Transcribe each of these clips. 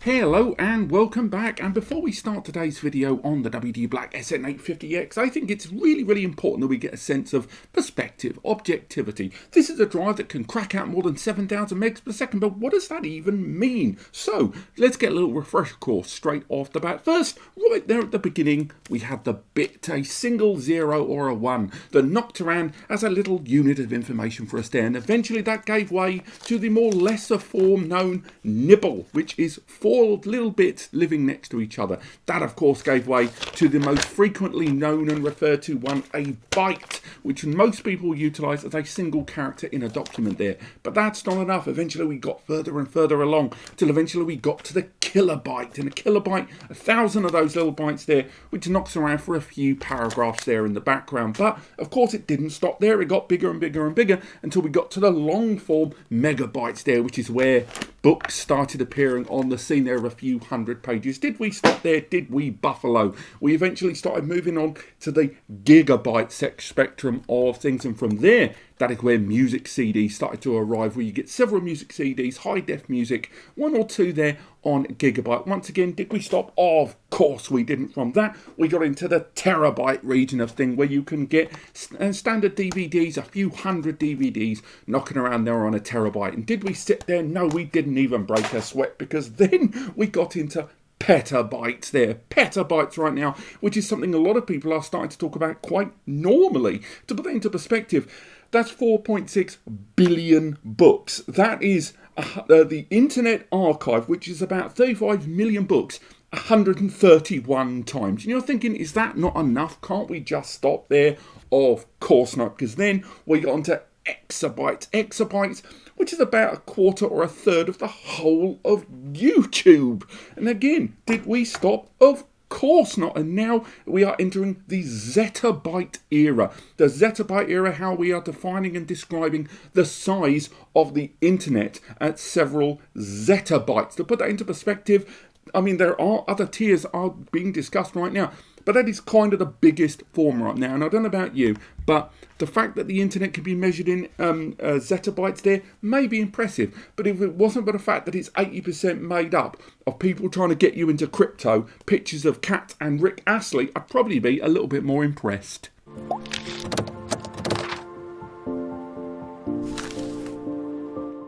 Hello and welcome back, and before we start today's video on the WD Black SN850X, I think it's really important that we get a sense of perspective, objectivity. This is a drive that can crack out more than 7,000 megs per second, but what does that even mean? So let's get a little refresher course straight off the bat. First, right there at the beginning, we had the bit, a single 0 or a 1 that knocked around as a little unit of information for us there, and eventually that gave way to the more lesser form known nibble, which is 4 little bits living next to each other. That of course gave way to the most frequently known and referred to one, a byte, which most people utilize as a single character in a document there. But that's not enough. Eventually we got further and further along till eventually we got to the kilobyte. And a kilobyte, 1,000 of those little bytes there, which knocks around for a few paragraphs there in the background. But of course it didn't stop there. It got bigger and bigger and bigger until we got to the long form megabytes there, which is where books started appearing on the scene there of a few hundred pages. Did we stop there? Did we buffalo? We eventually started moving on to the gigabyte spectrum of things, and from there, that is where music CDs started to arrive, where you get several music CDs, high-def music, 1 or 2 there on gigabyte. Once again, did we stop? Of course we didn't. From that, we got into the terabyte region of thing, where you can get standard DVDs, a few hundred DVDs, knocking around there on a terabyte. And did we sit there? No, we didn't even break a sweat, because then we got into petabytes there. Petabytes right now, which is something a lot of people are starting to talk about quite normally. To put that into perspective, that's 4.6 billion books. That is the Internet Archive, which is about 35 million books, 131 times. And you're thinking, is that not enough? Can't we just stop there? Of course not, because then we got onto exabytes. Exabytes, which is about a quarter or a third of the whole of YouTube. And again, did we stop? Of course not. And now we are entering the zettabyte era. The zettabyte era, how we are defining and describing the size of the internet at several zettabytes. To put that into perspective, I mean, there are other tiers are being discussed right now, but that is kind of the biggest form right now. And I don't know about you, but the fact that the internet can be measured in zettabytes there may be impressive. But if it wasn't for the fact that it's 80% made up of people trying to get you into crypto, pictures of Kat and Rick Astley, I'd probably be a little bit more impressed.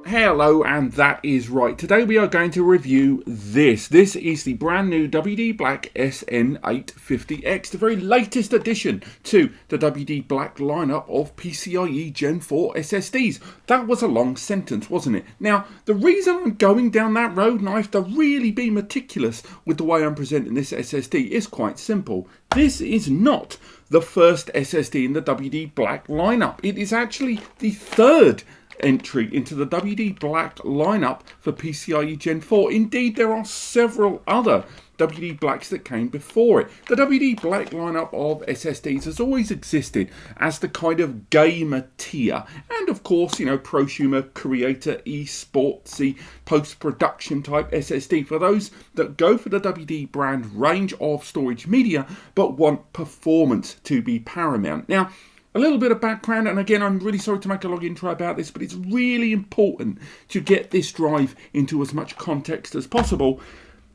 Hello, and that is right. Today we are going to review this. This is the brand new WD Black SN850X, the very latest addition to the WD Black lineup of PCIe Gen 4 SSDs. That was a long sentence, wasn't it? Now, the reason I'm going down that road, and I have to really be meticulous with the way I'm presenting this SSD, is quite simple. This is not the first SSD in the WD Black lineup. It is actually the third entry into the WD Black lineup for PCIe Gen 4. Indeed, there are several other WD Blacks that came before it. The WD Black lineup of SSDs has always existed as the kind of gamer tier, and of course, you know, prosumer, creator, eSportsy, post-production type SSD for those that go for the WD brand range of storage media but want performance to be paramount. Now, a little bit of background, and again, I'm really sorry to make a long intro about this, but it's really important to get this drive into as much context as possible.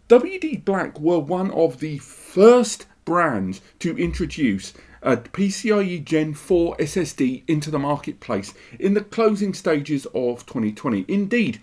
WD Black were one of the first brands to introduce a PCIe Gen 4 SSD into the marketplace in the closing stages of 2020. Indeed,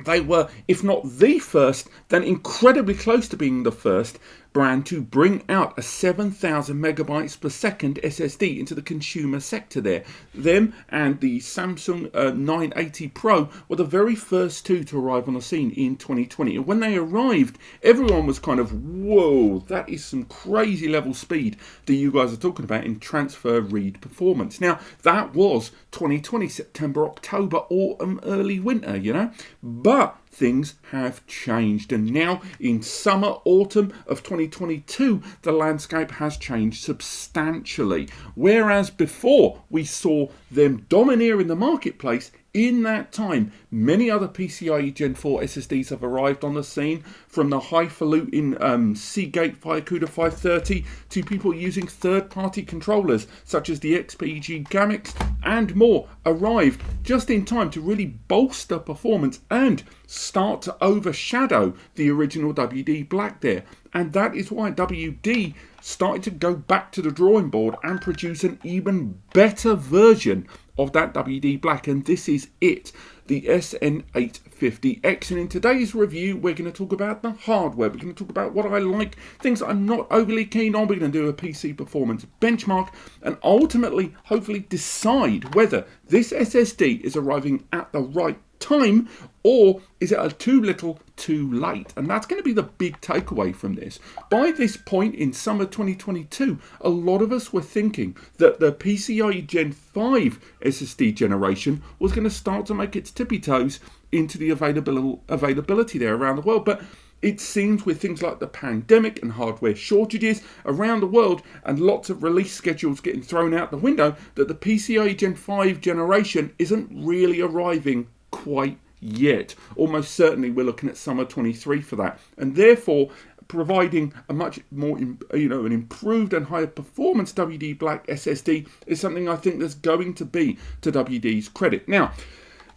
they were, if not the first, then incredibly close to being the first brand to bring out a 7,000 megabytes per second SSD into the consumer sector there. Them and the Samsung 980 Pro were the very first two to arrive on the scene in 2020. And when they arrived, everyone was kind of, whoa, that is some crazy level speed that you guys are talking about in transfer read performance. Now, that was 2020, September, October, autumn, early winter, you know. But things have changed, and now in summer, autumn of 2022, the landscape has changed substantially. Whereas before we saw them domineer in the marketplace, in that time, many other PCIe Gen 4 SSDs have arrived on the scene, from the highfalutin Seagate FireCuda 530 to people using third-party controllers such as the XPG Gamix and more arrived just in time to really bolster performance and start to overshadow the original WD Black there. And that is why WD started to go back to the drawing board and produce an even better version of that WD Black, and this is it, the SN850X. And in today's review, we're going to talk about the hardware, we're going to talk about what I like, things that I'm not overly keen on, we're going to do a PC performance benchmark, and ultimately, hopefully decide whether this SSD is arriving at the right time, or is it too little too late? And that's going to be the big takeaway from this. By this point in summer 2022, a lot of us were thinking that the PCIe Gen 5 SSD generation was going to start to make its tippy toes into the availability there around the world. But it seems with things like the pandemic and hardware shortages around the world and lots of release schedules getting thrown out the window, that the PCIe Gen 5 generation isn't really arriving quite yet. Almost certainly we're looking at summer 23 for that, and therefore providing a much more an improved and higher performance WD Black SSD is something I think that's going to be to WD's credit. Now,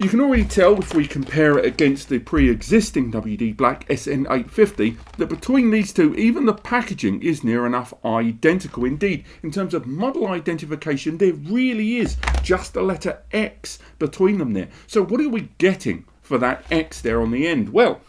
you can already tell if we compare it against the pre-existing WD Black SN850 that between these two, even the packaging is near enough identical. Indeed, in terms of model identification, there really is just a letter X between them there. So what are we getting for that X there on the end? Well,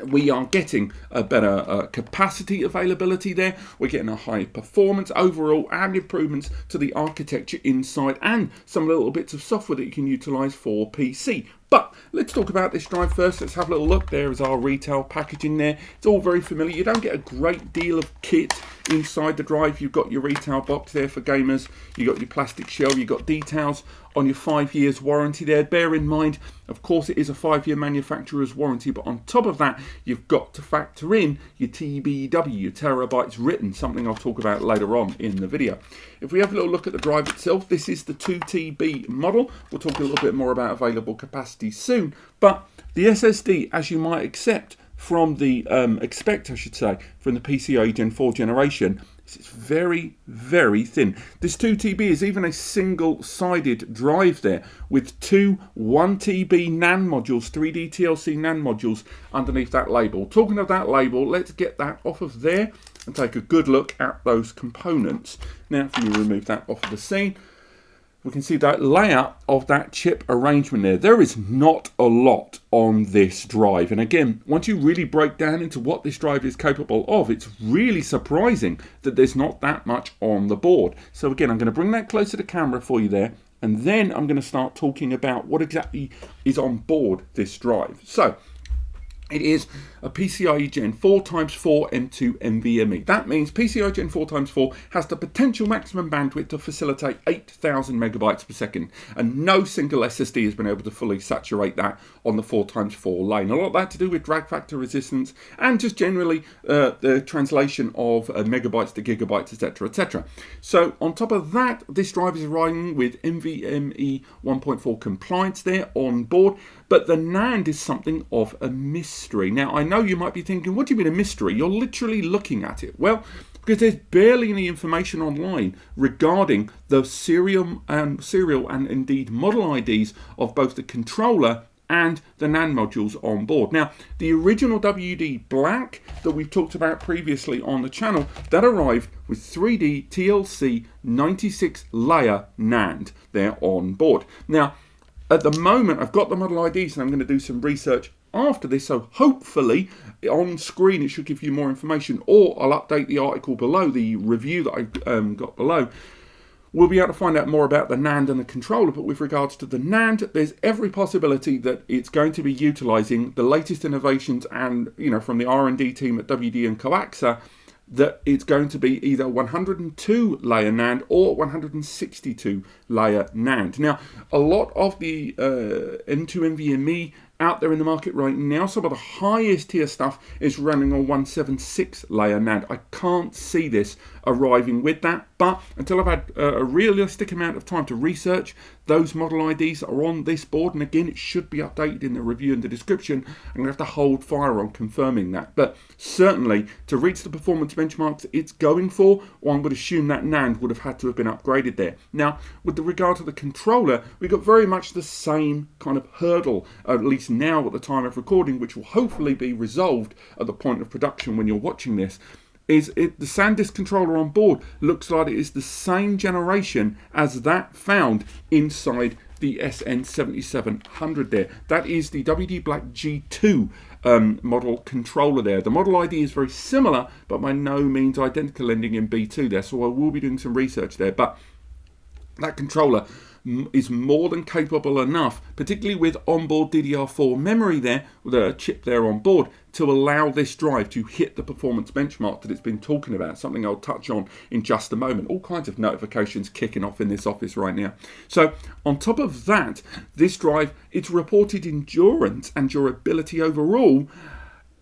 we are getting a better capacity availability there. We're getting a high performance overall and improvements to the architecture inside and some little bits of software that you can utilize for PC. But let's talk about this drive first. Let's have a little look. There is our retail packaging there. It's all very familiar. You don't get a great deal of kit inside the drive. You've got your retail box there for gamers. You've got your plastic shell. You've got details on your 5 years warranty there. Bear in mind, of course, it is a 5-year manufacturer's warranty, but on top of that, you've got to factor in your TBW, your terabytes written, something I'll talk about later on in the video. If we have a little look at the drive itself, this is the 2TB model. We'll talk a little bit more about available capacity soon, but the SSD, as you might expect from the from the PCIe Gen 4 generation, it's very, very thin. This 2TB is even a single-sided drive there with two 1TB NAND modules, 3D TLC NAND modules underneath that label. Talking of that label, let's get that off of there and take a good look at those components. Now, if you remove that off of the scene, we can see that layout of that chip arrangement there. There is not a lot on this drive. And again, once you really break down into what this drive is capable of, it's really surprising that there's not that much on the board. So again, I'm going to bring that closer to camera for you there. And then I'm going to start talking about what exactly is on board this drive. So it is a PCIe Gen 4x4 M.2 NVMe. That means PCIe Gen 4x4 has the potential maximum bandwidth to facilitate 8,000 megabytes per second, and no single SSD has been able to fully saturate that on the 4x4 lane. A lot of that to do with drag factor resistance and just generally the translation of megabytes to gigabytes, etc., etc. So on top of that, this drive is running with NVMe 1.4 compliance there on board, but the NAND is something of a mystery. Now, I know you might be thinking, what do you mean a mystery? You're literally looking at it. Well, because there's barely any information online regarding the serial and indeed model IDs of both the controller and the NAND modules on board. Now, the original WD Black that we've talked about previously on the channel, that arrived with 3D TLC 96 layer NAND there on board. Now, at the moment, I've got the model IDs and I'm going to do some research after this, so hopefully on screen it should give you more information, or I'll update the article below, the review that I've got below. We'll be able to find out more about the NAND and the controller, but with regards to the NAND, there's every possibility that it's going to be utilising the latest innovations and, from the R&D team at WD and Coaxa, that it's going to be either 102 layer NAND or 162 layer NAND. Now, a lot of the M.2 NVMe out there in the market right now, some of the highest tier stuff is running on 176 layer NAND. I can't see this arriving with that, but until I've had a realistic amount of time to research those model IDs are on this board, and again, it should be updated in the review and the description. I'm going to have to hold fire on confirming that. But certainly, to reach the performance benchmarks it's going for, one would assume that NAND would have had to have been upgraded there. Now, with regard to the controller, we've got very much the same kind of hurdle, at least now at the time of recording, which will hopefully be resolved at the point of production when you're watching this. The SanDisk controller on board looks like it is the same generation as that found inside the SN770 there. That is the WD Black G2 model controller there. The model ID is very similar, but by no means identical, ending in B2 there, so I will be doing some research there. But that controller is more than capable enough, particularly with onboard DDR4 memory there, with a chip there on board, to allow this drive to hit the performance benchmark that it's been talking about, something I'll touch on in just a moment. All kinds of notifications kicking off in this office right now. So on top of that, this drive, its reported endurance and durability overall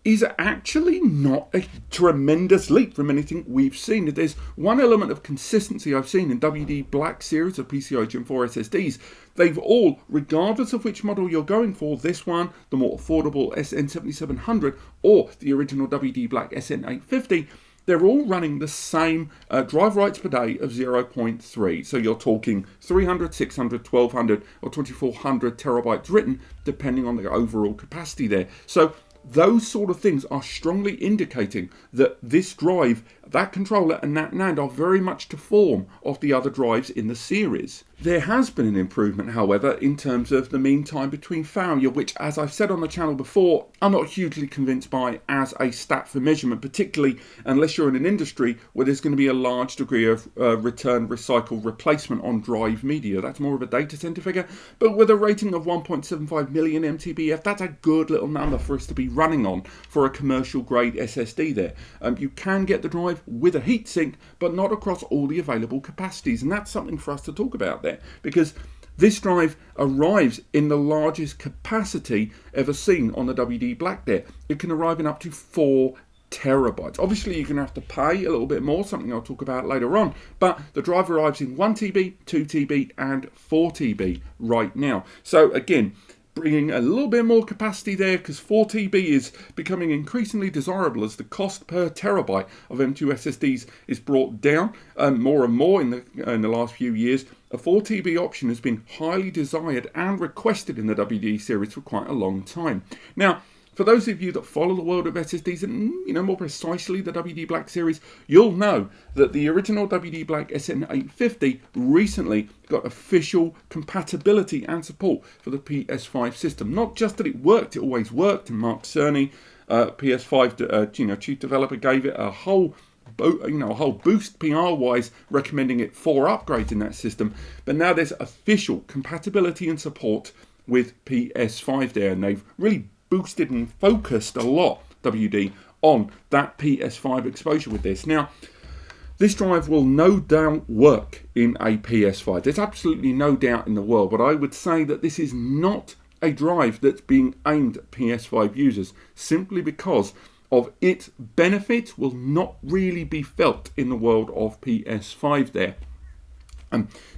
is actually not a tremendous leap from anything we've seen. There's one element of consistency I've seen in WD Black series of PCIe4 SSDs. They've all, regardless of which model you're going for, this one, the more affordable SN770, or the original WD Black SN850, they're all running the same drive writes per day of 0.3. So you're talking 300, 600, 1200, or 2400 terabytes written, depending on the overall capacity there. So those sort of things are strongly indicating that this drive, that controller and that NAND are very much to form of the other drives in the series. There has been an improvement, however, in terms of the mean time between failure, which, as I've said on the channel before, I'm not hugely convinced by as a stat for measurement, particularly unless you're in an industry where there's going to be a large degree of return, recycle, replacement on drive media. That's more of a data center figure, but with a rating of 1.75 million MTBF, that's a good little number for us to be running on for a commercial grade SSD there. You can get the drive with a heatsink, but not across all the available capacities, and that's something for us to talk about there, because this drive arrives in the largest capacity ever seen on the WD Black there. It can arrive in up to 4 terabytes. Obviously, you're going to have to pay a little bit more, something I'll talk about later on, but the drive arrives in 1 TB, 2 TB, and 4 TB right now. So again, bringing a little bit more capacity there, because 4 TB is becoming increasingly desirable as the cost per terabyte of M.2 SSDs is brought down more and more in the last few years. A 4 TB option has been highly desired and requested in the WD series for quite a long time. Now, for those of you that follow the world of SSDs and, more precisely the WD Black series, you'll know that the original WD Black SN850 recently got official compatibility and support for the PS5 system. Not just that it worked, it always worked, and Mark Cerny, PS5 chief developer, gave it a whole boost PR-wise, recommending it 4 upgrades in that system. But now there's official compatibility and support with PS5 there, and they've really boosted and focused a lot, WD, on that PS5 exposure with this. Now, this drive will no doubt work in a PS5. There's absolutely no doubt in the world, but I would say that this is not a drive that's being aimed at PS5 users, simply because of its benefits will not really be felt in the world of PS5 there.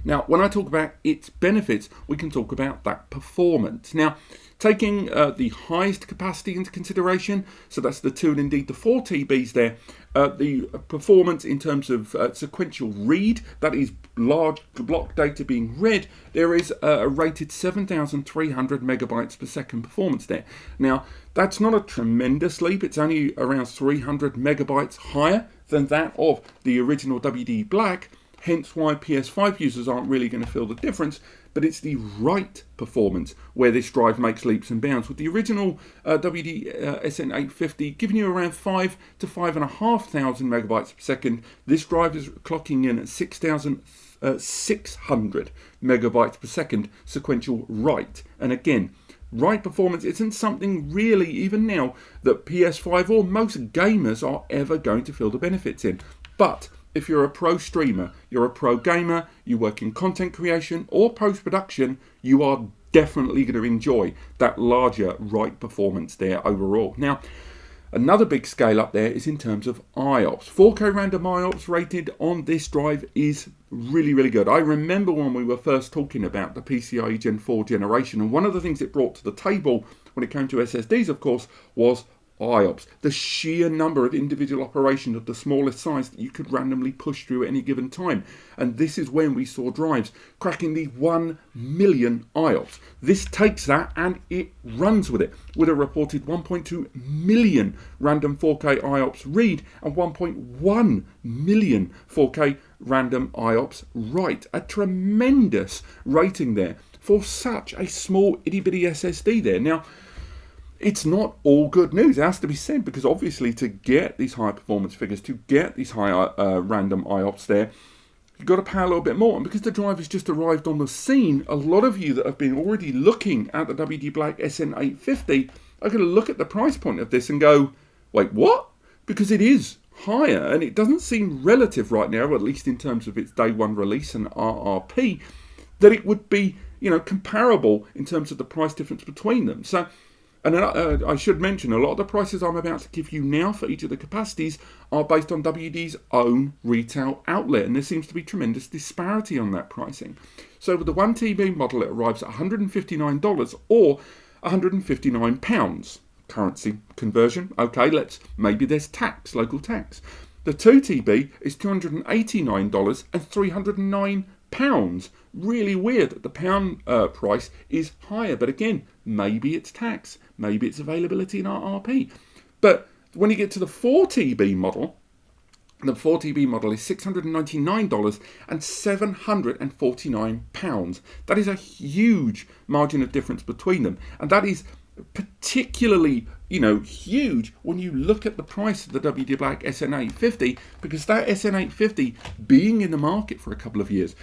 Now, when I talk about its benefits, we can talk about that performance. Now, taking the highest capacity into consideration, so that's the 2 and indeed the 4 TBs there, the performance in terms of sequential read, that is large block data being read, there is a rated 7,300 megabytes per second performance there. Now, that's not a tremendous leap, it's only around 300 megabytes higher than that of the original WD Black, hence why PS5 users aren't really going to feel the difference, but it's the write performance where this drive makes leaps and bounds. With the original WD SN850 giving you around 5 to 5,500 megabytes per second, this drive is clocking in at 6,600 megabytes per second sequential write. And again, write performance isn't something really, even now, that PS5 or most gamers are ever going to feel the benefits in. But if you're a pro streamer, you're a pro gamer, you work in content creation or post-production, you are definitely going to enjoy that larger write performance there overall. Now, Another big scale up there is in terms of IOPS. 4K random IOPS rated on this drive is really, really good. I remember when we were first talking about the PCIe Gen 4 generation, and one of the things it brought to the table when it came to SSDs, of course, was IOPS. The sheer number of individual operations of the smallest size that you could randomly push through at any given time. And this is when we saw drives cracking the 1 million IOPS. This takes that and it runs with it, with a reported 1.2 million random 4K IOPS read and 1.1 million 4K random IOPS write. A tremendous rating there for such a small itty bitty SSD there. Now, it's not all good news, it has to be said, because obviously to get these high performance figures, to get these high random IOPS there, you've got to pay a little bit more. And because the drive has just arrived on the scene, a lot of you that have been already looking at the WD Black SN850 are going to look at the price point of this and go, wait, what? Because it is higher, and it doesn't seem relative right now, at least in terms of its day one release and RRP, that it would be, you know, comparable in terms of the price difference between them. So, and I should mention, a lot of the prices I'm about to give you now for each of the capacities are based on WD's own retail outlet, and there seems to be tremendous disparity on that pricing. So with the 1TB model, it arrives at $159 or £159. Currency conversion, okay, maybe there's tax, local tax. The 2TB is $289 and £309. Really weird that the pound price is higher, but again, maybe it's tax, maybe it's availability in RRP. But when you get to the 4TB model, the 4TB model is $699 and £749. That is a huge margin of difference between them, and that is particularly, you know, huge when you look at the price of the WD Black SN850, because that SN850 being in the market for a couple of years,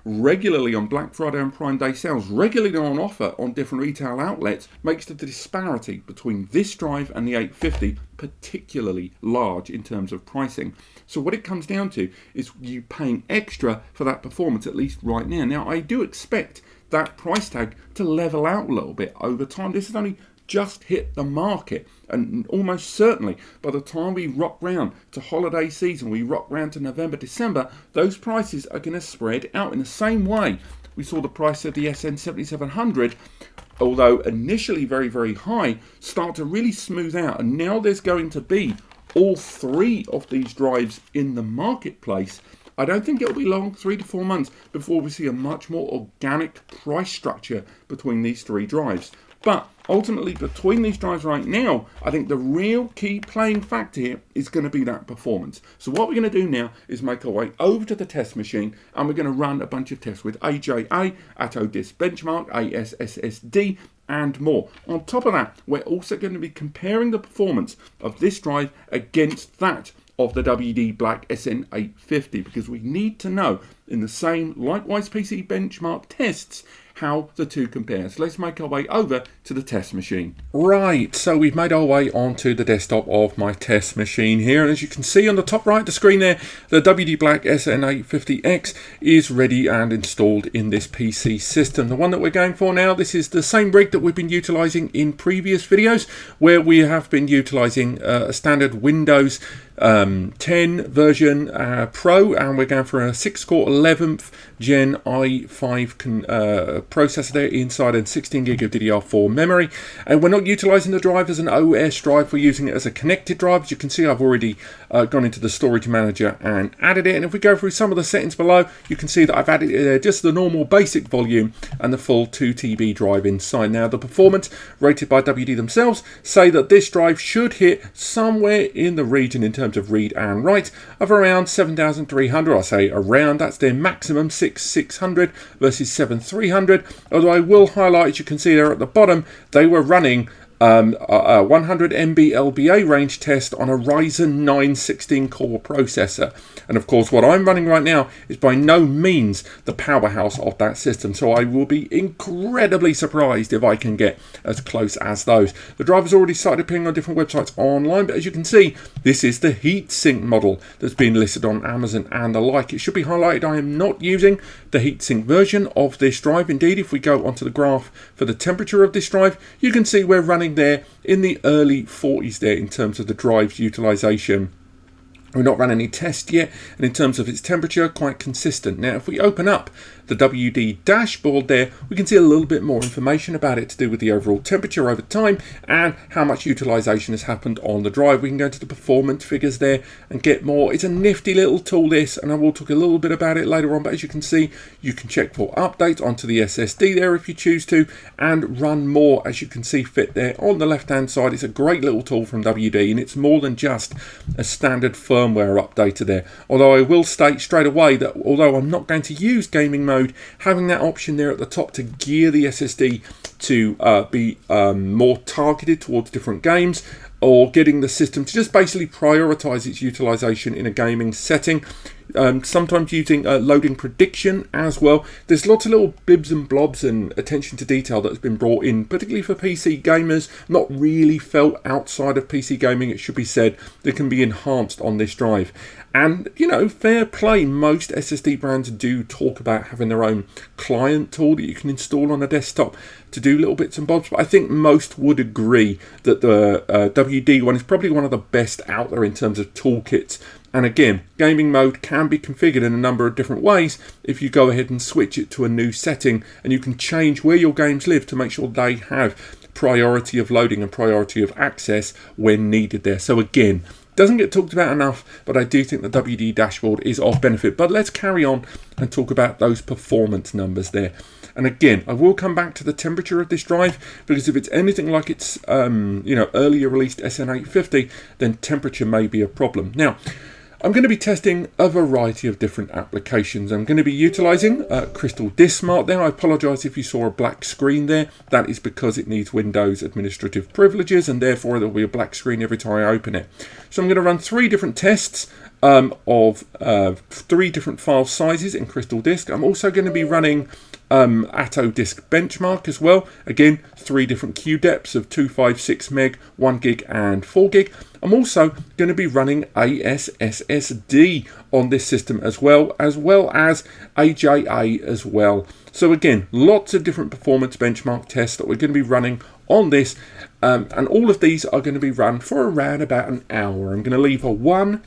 regularly on Black Friday and Prime Day sales, regularly on offer on different retail outlets, makes the disparity between this drive and the 850 particularly large in terms of pricing. So what it comes down to is you paying extra for that performance, at least right now. Now, I do expect that price tag to level out a little bit over time. This has only just hit the market, and almost certainly by the time we rock round to holiday season, we rock round to November, December, those prices are going to spread out in the same way we saw the price of the SN7700, although initially very, very high, start to really smooth out. And now there's going to be all three of these drives in the marketplace. I don't think it'll be long, 3 to 4 months, before we see a much more organic price structure between these three drives. But ultimately, between these drives right now, I think the real key playing factor here is going to be that performance. So what we're going to do now is make our way over to the test machine, and we're going to run a bunch of tests with AJA, Atto Disk Benchmark, ASSD, and more. On top of that, we're also going to be comparing the performance of this drive against that of the WD Black SN850, because we need to know, in the same likewise PC benchmark tests, how the two compare. So let's make our way over to the test machine. Right, so we've made our way onto the desktop of my test machine here, and as you can see on the top right of the screen there, the WD Black SN850X is ready and installed in this PC system. The one that we're going for now, this is the same rig that we've been utilizing in previous videos, where we have been utilizing a standard Windows 10 version Pro, and we're going for a 6-core 11th Gen i5 processor there inside, and 16 gig of DDR4 memory. And we're not utilizing the drive as an OS drive, we're using it as a connected drive. As you can see, I've already gone into the storage manager and added it, and if we go through some of the settings below, you can see that I've added just the normal basic volume and the full 2TB drive inside. Now, the performance rated by WD themselves say that this drive should hit somewhere in the region in terms of read and write of around 7,300. I say around, that's their maximum, 6,600 versus 7,300. Although I will highlight, as you can see there at the bottom, they were running a 100 MB LBA range test on a Ryzen 9 16-core processor. And of course, what I'm running right now is by no means the powerhouse of that system, so I will be incredibly surprised if I can get as close as those. The drive has already started appearing on different websites online, but as you can see, this is the heatsink model that's been listed on Amazon and the like. It should be highlighted I am not using the heatsink version of this drive. Indeed, if we go onto the graph for the temperature of this drive, you can see we're running there in the early 40s there in terms of the drive's utilization. We're not running any tests yet, and in terms of its temperature, quite consistent. Now, if we open up the WD dashboard there, we can see a little bit more information about it to do with the overall temperature over time and how much utilization has happened on the drive. We can go into the performance figures there and get more. It's a nifty little tool, this, and I will talk a little bit about it later on, but as you can see, you can check for updates onto the SSD there if you choose to, and run more, as you can see fit there on the left-hand side. It's a great little tool from WD, and it's more than just a standard firmware updater there. Although I will state straight away that although I'm not going to use gaming mode, having that option there at the top to gear the SSD to be more targeted towards different games, or getting the system to just basically prioritize its utilization in a gaming setting. Sometimes using loading prediction as well. There's lots of little bibs and blobs and attention to detail that has been brought in, particularly for PC gamers, not really felt outside of PC gaming, it should be said, that can be enhanced on this drive. And, you know, fair play, most SSD brands do talk about having their own client tool that you can install on a desktop to do little bits and bobs, but I think most would agree that the WD one is probably one of the best out there in terms of toolkits. And again, gaming mode can be configured in a number of different ways if you go ahead and switch it to a new setting, and you can change where your games live to make sure they have priority of loading and priority of access when needed there. So again, doesn't get talked about enough, but I do think the WD dashboard is of benefit. But let's carry on and talk about those performance numbers there. And again, I will come back to the temperature of this drive, because if it's anything like its earlier released SN850, then temperature may be a problem. Now, I'm going to be testing a variety of different applications. I'm going to be utilizing Crystal Disk Smart there. I apologize if you saw a black screen there. That is because it needs Windows administrative privileges, and therefore there will be a black screen every time I open it. So I'm going to run 3 different tests of 3 different file sizes in Crystal Disk. I'm also going to be running Atto Disk Benchmark as well. Again, 3 different queue depths of 256 meg, 1 gig and 4 gig. I'm also going to be running SSD on this system as well as AJA as well. So again, lots of different performance benchmark tests that we're going to be running on this, and all of these are going to be run for around about an hour. I'm going to leave a 1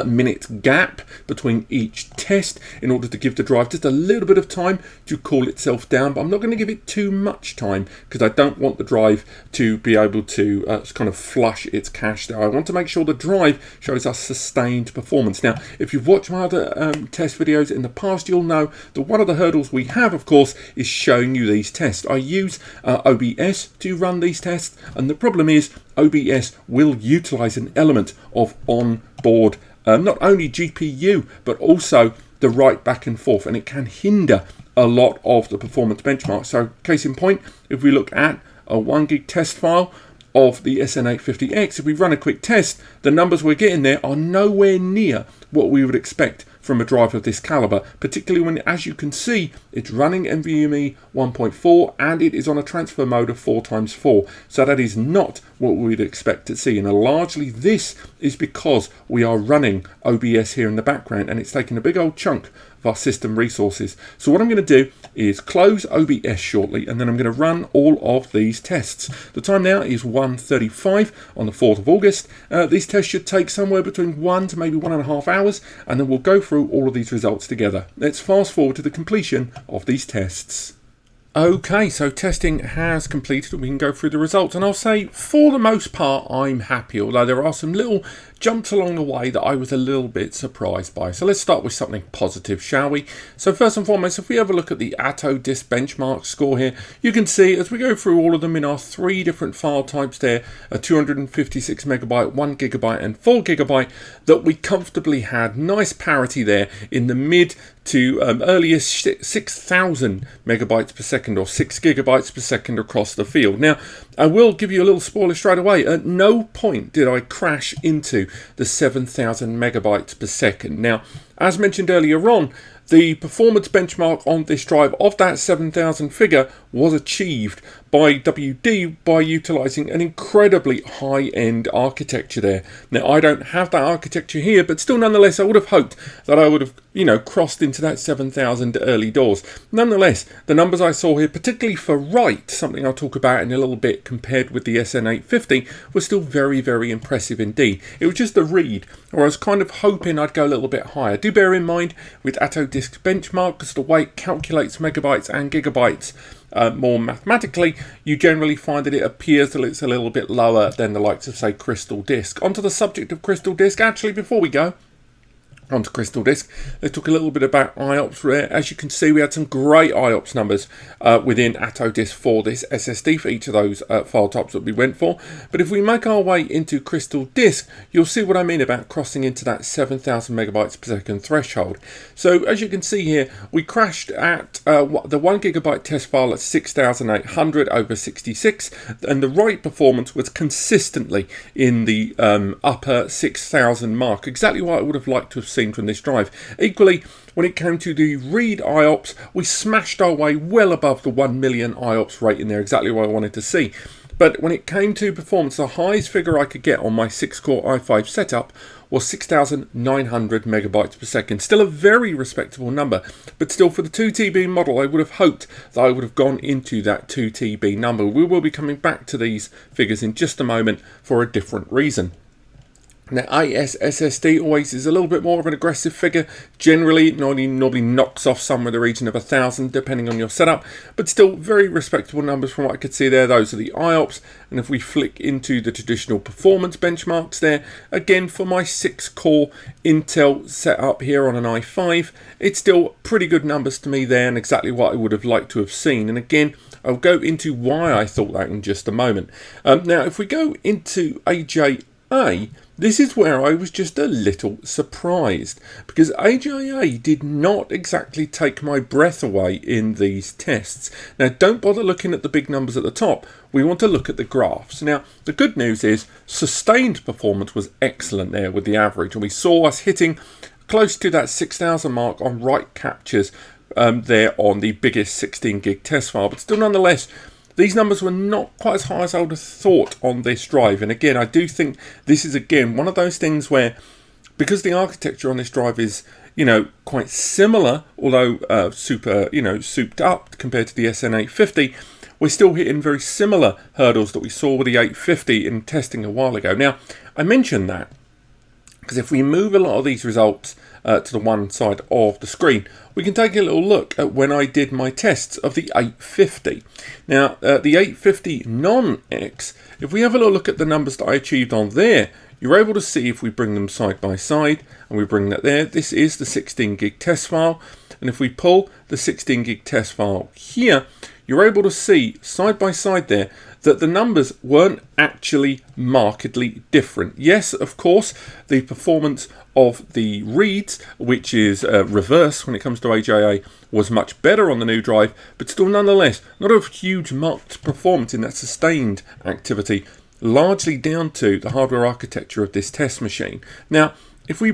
minute gap between each test in order to give the drive just a little bit of time to cool itself down, but I'm not going to give it too much time because I don't want the drive to be able to kind of flush its cache there. I want to make sure the drive shows us sustained performance. Now, if you've watched my other test videos in the past, you'll know that one of the hurdles we have, of course, is showing you these tests. I use OBS to run these tests, and the problem is OBS will utilize an element of onboard not only GPU but also the write back and forth, and it can hinder a lot of the performance benchmarks. So case in point, if we look at a 1 gig test file of the SN850X, if we run a quick test, the numbers we're getting there are nowhere near what we would expect from a drive of this caliber, particularly when, as you can see, it's running NVMe 1.4 and it is on a transfer mode of 4x4. So that is not what we'd expect to see, and largely this is because we are running OBS here in the background and it's taking a big old chunk of our system resources. So what I'm going to do is close OBS shortly, and then I'm going to run all of these tests. The time now is 1:35 on the 4th of August. These tests should take somewhere between 1 to maybe 1.5 hours, and then we'll go through all of these results together. Let's fast forward to the completion of these tests. Okay, so testing has completed and we can go through the results, and I'll say for the most part I'm happy, although there are some little jumps along the way that I was a little bit surprised by. So let's start with something positive, shall we? So first and foremost, if we have a look at the Atto Disk Benchmark score here, you can see as we go through all of them in our 3 different file types there, a 256 megabyte, 1 gigabyte and 4 gigabyte, that we comfortably had nice parity there in the mid to earliest 6,000 megabytes per second or 6 gigabytes per second across the field. Now, I will give you a little spoiler straight away. At no point did I crash into the 7,000 megabytes per second. Now, as mentioned earlier on, the performance benchmark on this drive of that 7000 figure was achieved by WD by utilising an incredibly high-end architecture there. Now, I don't have that architecture here, but still nonetheless, I would have hoped that I would have, crossed into that 7000 early doors. Nonetheless, the numbers I saw here, particularly for write, something I'll talk about in a little bit compared with the SN850, was still very, very impressive indeed. It was just the read, or I was kind of hoping I'd go a little bit higher. Do bear in mind with Atto Disk Benchmark, because the way it calculates megabytes and gigabytes more mathematically, you generally find that it appears that it's a little bit lower than the likes of, say, Crystal Disk. Onto the subject of Crystal Disk, actually, before we go onto Crystal Disk, let's talk a little bit about IOPS there. As you can see, we had some great IOPS numbers within Atto Disk for this SSD for each of those file types that we went for. But if we make our way into Crystal Disk, you'll see what I mean about crossing into that 7,000 megabytes per second threshold. So as you can see here, we crashed at the 1 gigabyte test file at 6,800 over 66, and the write performance was consistently in the upper 6,000 mark, exactly what I would have liked to have seen from this drive. Equally, when it came to the read IOPS, we smashed our way well above the 1 million IOPS rate in there, exactly what I wanted to see. But when it came to performance, the highest figure I could get on my 6-core i5 setup was 6,900 megabytes per second. Still a very respectable number, but still for the 2TB model, I would have hoped that I would have gone into that 2TB number. We will be coming back to these figures in just a moment for a different reason. Now, SSD always is a little bit more of an aggressive figure. Generally, it normally knocks off somewhere in the region of 1,000, depending on your setup, but still very respectable numbers from what I could see there. Those are the IOPS, and if we flick into the traditional performance benchmarks there, again, for my 6-core Intel setup here on an i5, it's still pretty good numbers to me there, and exactly what I would have liked to have seen. And again, I'll go into why I thought that in just a moment. Now, if we go into AJA, this is where I was just a little surprised, because AJA did not exactly take my breath away in these tests. Now, don't bother looking at the big numbers at the top. We want to look at the graphs. Now, the good news is sustained performance was excellent there with the average, and we saw us hitting close to that 6,000 mark on write captures there on the biggest 16 gig test file, but still nonetheless, these numbers were not quite as high as I would have thought on this drive. And again, I do think this is, again, one of those things where, because the architecture on this drive is, quite similar, although super, souped up compared to the SN850, we're still hitting very similar hurdles that we saw with the 850 in testing a while ago. Now, I mentioned that because if we move a lot of these results to the one side of the screen, we can take a little look at when I did my tests of the 850. Now, the 850 non-X, if we have a little look at the numbers that I achieved on there, you're able to see if we bring them side by side and we bring that there. This is the 16 gig test file. And if we pull the 16 gig test file here, you're able to see side by side there that the numbers weren't actually markedly different. Yes, of course, the performance of the reads, which is reverse when it comes to AJA, was much better on the new drive, but still nonetheless, not a huge marked performance in that sustained activity, largely down to the hardware architecture of this test machine. Now, if we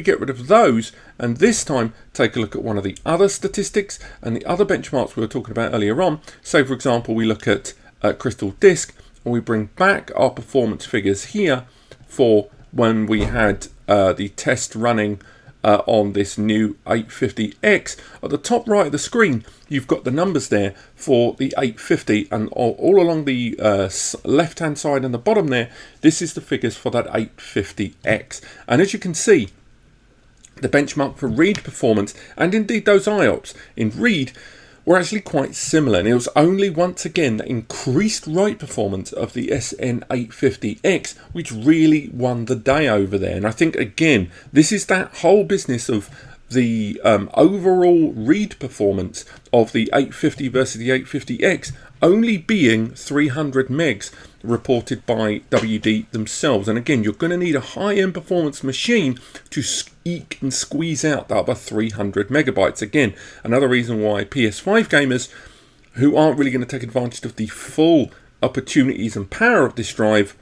get rid of those, and this time take a look at one of the other statistics and the other benchmarks we were talking about earlier on, say for example we look at Crystal Disk, and we bring back our performance figures here for when we had the test running on this new 850X. At the top right of the screen, you've got the numbers there for the 850, and all along the left hand side and the bottom there, this is the figures for that 850X. And as you can see, the benchmark for read performance, and indeed those IOPS in read, were actually quite similar, and it was only once again the increased write performance of the SN850X which really won the day over there. And I think again, this is that whole business of the overall read performance of the 850 versus the 850X only being 300 megs reported by WD themselves. And again, you're going to need a high-end performance machine to eke and squeeze out that other 300 megabytes. Again, another reason why PS5 gamers who aren't really going to take advantage of the full opportunities and power of this drive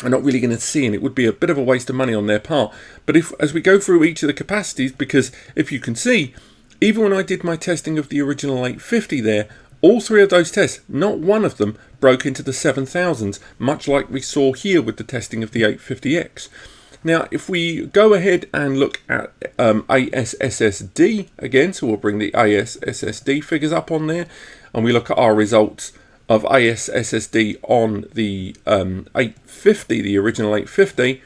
are not really going to see, and it would be a bit of a waste of money on their part. But as we go through each of the capacities, because if you can see, even when I did my testing of the original 850 there, all three of those tests, not one of them broke into the 7000s, much like we saw here with the testing of the 850X. Now, if we go ahead and look at AS SSD again, so we'll bring the AS SSD figures up on there, and we look at our results of AS SSD on the 850, the original 850,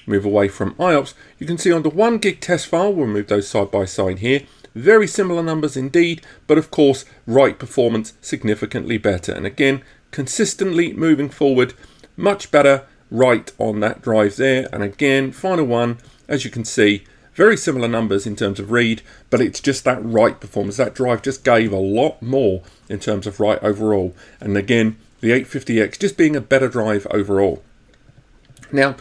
move away from IOPS, you can see on the 1 gig test file, we'll move those side by side here, very similar numbers indeed, but of course, write performance significantly better. And again, consistently moving forward, much better write on that drive there. And again, final one, as you can see, very similar numbers in terms of read, but it's just that write performance. That drive just gave a lot more in terms of write overall. And again, the 850X just being a better drive overall. Now,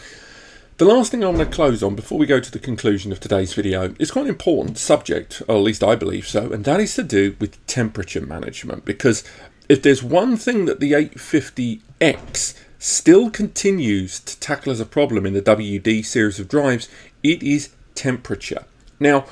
the last thing I want to close on before we go to the conclusion of today's video is quite an important subject, or at least I believe so, and that is to do with temperature management. Because if there's one thing that the 850X still continues to tackle as a problem in the WD series of drives, it is temperature. Now,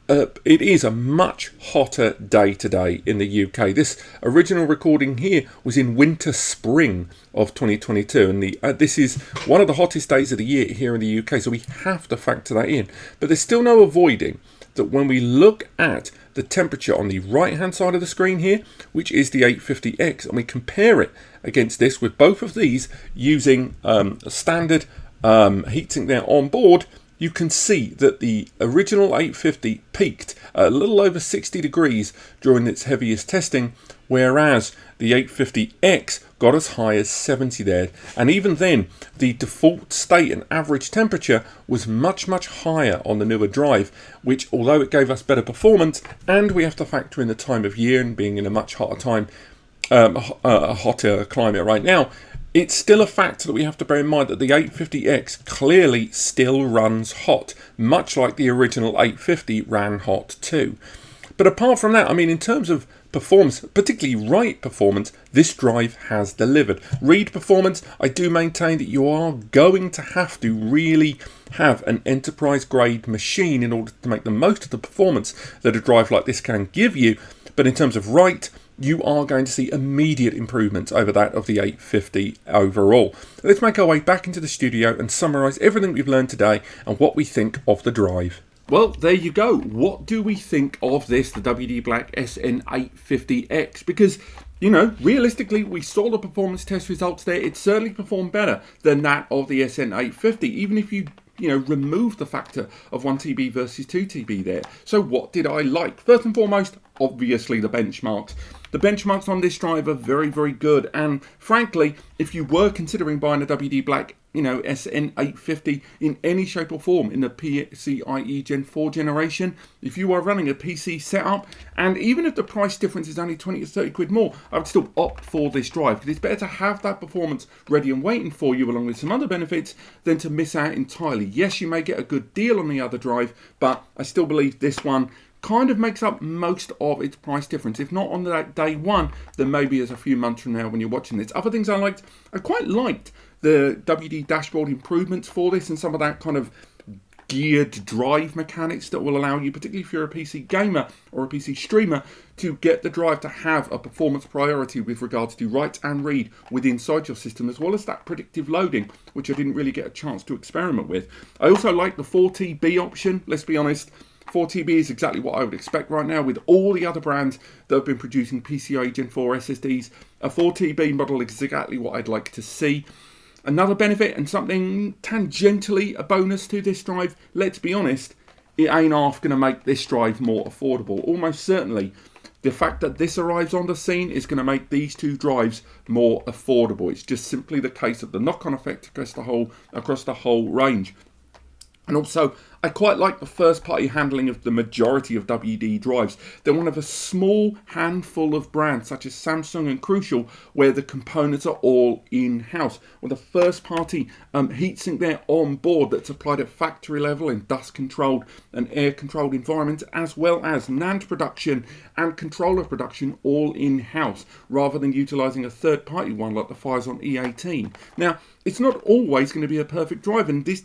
it is a much hotter day today in the UK. This original recording here was in winter spring of 2022, and this is one of the hottest days of the year here in the UK, so we have to factor that in. But there's still no avoiding that when we look at the temperature on the right hand side of the screen here, which is the 850X, and we compare it against this with both of these using a standard heatsink there on board, you can see that the original 850 peaked a little over 60 degrees during its heaviest testing, whereas the 850X got as high as 70 there. And even then, the default state and average temperature was much, much higher on the newer drive, which, although it gave us better performance, and we have to factor in the time of year and being in a much hotter time, a hotter climate right now, it's still a factor that we have to bear in mind that the 850X clearly still runs hot, much like the original 850 ran hot too. But apart from that, I mean, in terms of performance, particularly write performance, this drive has delivered. Read performance, I do maintain that you are going to have to really have an enterprise grade machine in order to make the most of the performance that a drive like this can give you. But in terms of write, you are going to see immediate improvements over that of the 850 overall. Let's make our way back into the studio and summarise everything we've learned today and what we think of the drive. Well, there you go. What do we think of this, the WD Black SN850X? Because, you know, realistically, we saw the performance test results there. It certainly performed better than that of the SN850, even if you remove the factor of 1 TB versus 2 TB there. So what did I like? First and foremost, obviously the benchmarks. The benchmarks on this drive are very, very good. And frankly, if you were considering buying a WD Black, SN850 in any shape or form in the PCIe Gen 4 generation, if you are running a PC setup, and even if the price difference is only 20 to 30 quid more, I would still opt for this drive, because it's better to have that performance ready and waiting for you along with some other benefits than to miss out entirely. Yes, you may get a good deal on the other drive, but I still believe this one kind of makes up most of its price difference. If not on that day one, then maybe as a few months from now when you're watching this. Other things I liked, I quite liked the WD dashboard improvements for this and some of that kind of geared drive mechanics that will allow you, particularly if you're a PC gamer or a PC streamer, to get the drive to have a performance priority with regards to write and read within inside your system, as well as that predictive loading, which I didn't really get a chance to experiment with. I also like the 4TB option. Let's be honest, 4TB is exactly what I would expect right now with all the other brands that have been producing PCIe Gen 4 SSDs. A 4TB model is exactly what I'd like to see. Another benefit and something tangentially a bonus to this drive, let's be honest, it ain't half going to make this drive more affordable. Almost certainly, the fact that this arrives on the scene is going to make these two drives more affordable. It's just simply the case of the knock-on effect across the whole range. And also, I quite like the first-party handling of the majority of WD drives. They're one of a small handful of brands, such as Samsung and Crucial, where the components are all in-house. With a first-party heatsink there on board that's applied at factory level in dust-controlled and air-controlled environments, as well as NAND production and controller production all in-house, rather than utilising a third-party one like the Fires on E18. Now, it's not always going to be a perfect drive, and this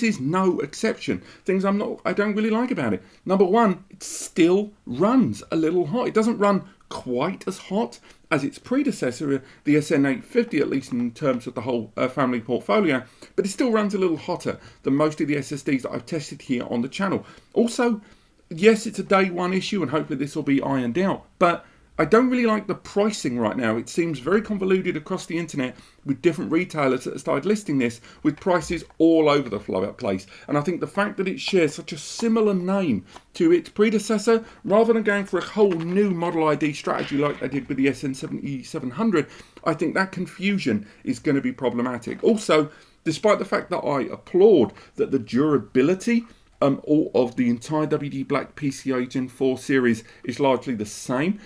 is no exception. Things I don't really like about it. Number one, it still runs a little hot. It doesn't run quite as hot as its predecessor, the SN850, at least in terms of the whole family portfolio, but it still runs a little hotter than most of the SSDs that I've tested here on the channel. Also, yes, it's a day one issue, and hopefully this will be ironed out, but I don't really like the pricing right now. It seems very convoluted across the internet with different retailers that have started listing this with prices all over the place. And I think the fact that it shares such a similar name to its predecessor, rather than going for a whole new model ID strategy like they did with the SN770, I think that confusion is going to be problematic. Also, despite the fact that I applaud that the durability all of the entire WD Black PCIe Gen 4 series is largely the same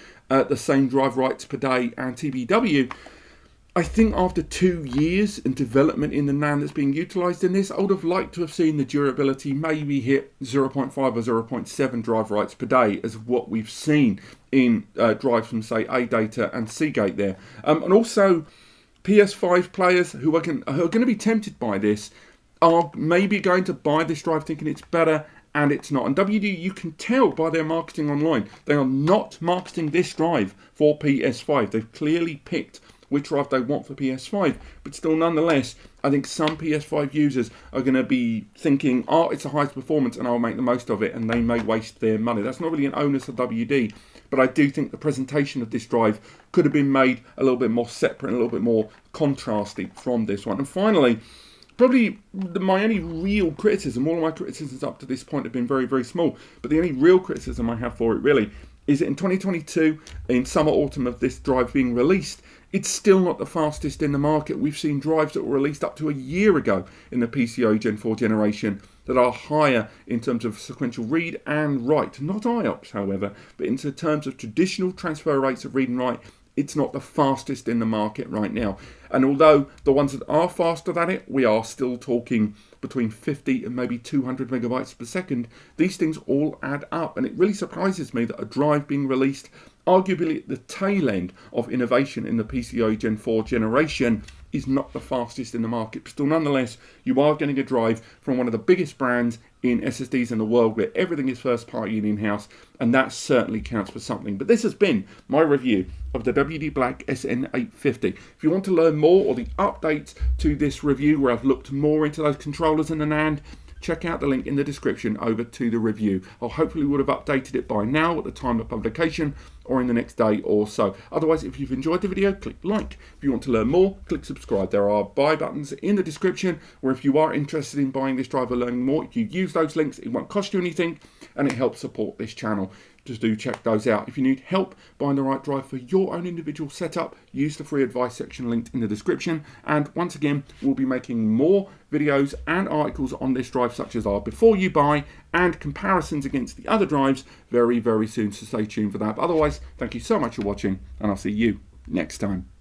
drive writes per day and TBW, I think after 2 years in development in the NAND that's being utilised in this, I would have liked to have seen the durability maybe hit 0.5 or 0.7 drive writes per day as what we've seen in drives from, say, A-Data and Seagate there. And also, PS5 players who are going to be tempted by this are maybe going to buy this drive thinking it's better, and it's not. And WD, you can tell by their marketing online, they are not marketing this drive for PS5. They've clearly picked which drive they want for PS5, but still nonetheless, I think some PS5 users are going to be thinking, oh, it's the highest performance and I'll make the most of it, and they may waste their money. That's not really an onus of WD, but I do think the presentation of this drive could have been made a little bit more separate and a little bit more contrasty from this one. And finally, probably my only real criticism, all of my criticisms up to this point have been very, very small, but the only real criticism I have for it really is that in 2022, in summer, autumn of this drive being released, it's still not the fastest in the market. We've seen drives that were released up to a year ago in the PCIe Gen 4 generation that are higher in terms of sequential read and write. Not IOPS, however, but in terms of traditional transfer rates of read and write, it's not the fastest in the market right now. And although the ones that are faster than it, we are still talking between 50 and maybe 200 megabytes per second, these things all add up. And it really surprises me that a drive being released arguably at the tail end of innovation in the PCIe Gen 4 generation is not the fastest in the market. But still, nonetheless, you are getting a drive from one of the biggest brands in SSDs in the world, where everything is first party and in-house, and that certainly counts for something. But this has been my review of the WD Black SN850. If you want to learn more, or the updates to this review where I've looked more into those controllers in the NAND, check out the link in the description over to the review. I hopefully would have updated it by now at the time of publication, or in the next day or so. Otherwise, if you've enjoyed the video, click like. If you want to learn more, click subscribe. There are buy buttons in the description, where if you are interested in buying this drive or learning more, if you use those links, it won't cost you anything, and it helps support this channel. Just do check those out. If you need help buying the right drive for your own individual setup, use the free advice section linked in the description. And once again, we'll be making more videos and articles on this drive, such as our before you buy and comparisons against the other drives very, very soon. So stay tuned for that. But otherwise, thank you so much for watching, and I'll see you next time.